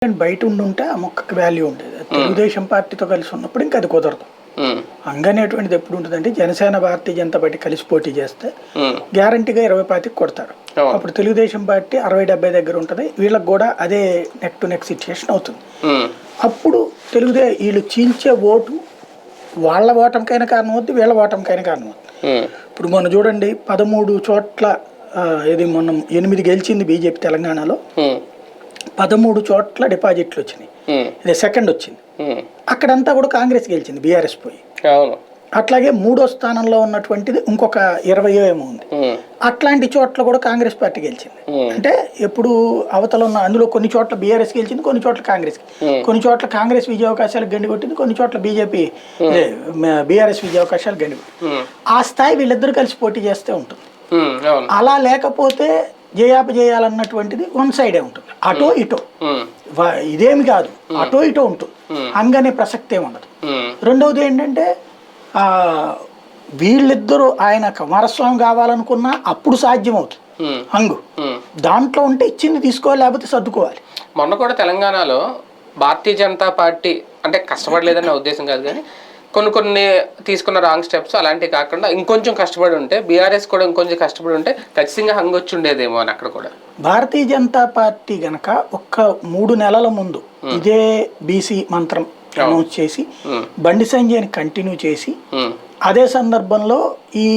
బయట ఉండుంటే ఆ మొక్కకి వాల్యూ ఉండేది. తెలుగుదేశం పార్టీతో కలిసి ఉన్నప్పుడు ఇంకా అది కుదరదు. అంగనేటువంటిది ఎప్పుడు ఉంటుందంటే జనసేన భారతీయ జనతా పార్టీ కలిసి పోటీ చేస్తే గ్యారంటీగా 20-25 కొడతారు. అప్పుడు తెలుగుదేశం పార్టీ 60-70 దగ్గర ఉంటుంది. వీళ్ళకి కూడా అదే నెక్ టు నెక్ సిచ్యుయేషన్ అవుతుంది. అప్పుడు వీళ్ళు చీల్చే ఓటు వాళ్ళ ఓటమికైనా కారణం అవుతుంది, వీళ్ళ ఓటమికైనా కారణం అవుతుంది. ఇప్పుడు మనం చూడండి 13 చోట్ల ఇది మొన్న 8 గెలిచింది బీజేపీ తెలంగాణలో, 13 చోట్ల డిపాజిట్లు వచ్చినాయి. ఇది సెకండ్ వచ్చింది. అక్కడంతా కూడా కాంగ్రెస్ గెలిచింది, బీఆర్ఎస్ పోయి. అట్లాగే 3వ స్థానంలో ఉన్నటువంటిది ఇంకొక 20 ఏమో ఉంది. అట్లాంటి చోట్ల కూడా కాంగ్రెస్ పార్టీ గెలిచింది. అంటే ఎప్పుడు అవతల ఉన్న అందులో కొన్ని చోట్ల బీఆర్ఎస్ గెలిచింది, కొన్ని చోట్ల కాంగ్రెస్, కొన్ని చోట్ల కాంగ్రెస్ విజయావకాశాలకు గండి కొట్టింది, కొన్ని చోట్ల బీజేపీ బీఆర్ఎస్ విజయావకాశాలు గండి కొట్టింది. ఆ స్థాయి వీళ్ళిద్దరు కలిసి పోటీ చేస్తే ఉంటుంది. అలా లేకపోతే జయాపజయాలన్నటువంటిది వన్ సైడే ఉంటుంది, అటో ఇటో. ఇదేమి కాదు, అటో ఇటో ఉంటుంది, హంగనే ప్రసక్తే ఉండదు. రెండవది ఏంటంటే వీళ్ళిద్దరూ ఆయన కుమారస్వామి కావాలనుకున్నా అప్పుడు సాధ్యమవుతుంది హంగు. దాంట్లో ఉంటే ఇచ్చింది తీసుకోవాలి, లేకపోతే సర్దుకోవాలి. మొన్న కూడా తెలంగాణలో భారతీయ జనతా పార్టీ అంటే కష్టపడలేదన్న ఉద్దేశం కాదు, కానీ కొన్ని తీసుకున్న రాంగ్ స్టెప్స్ అలాంటివి కాకుండా ఇంకొంచెం కష్టపడి ఉంటే, బీఆర్ఎస్ కూడా ఇంకొంచెం కష్టపడి ఉంటే ఖచ్చితంగా హంగు వచ్చి ఉండేదేమో అని అక్కడ కూడా. భారతీయ జనతా పార్టీ గనక ఒక్క 3 నెలల ముందు ఇదే బీసీ మంత్రం అనౌన్స్ చేసి బండి సంజయ్ని కంటిన్యూ చేసి, అదే సందర్భంలో ఈ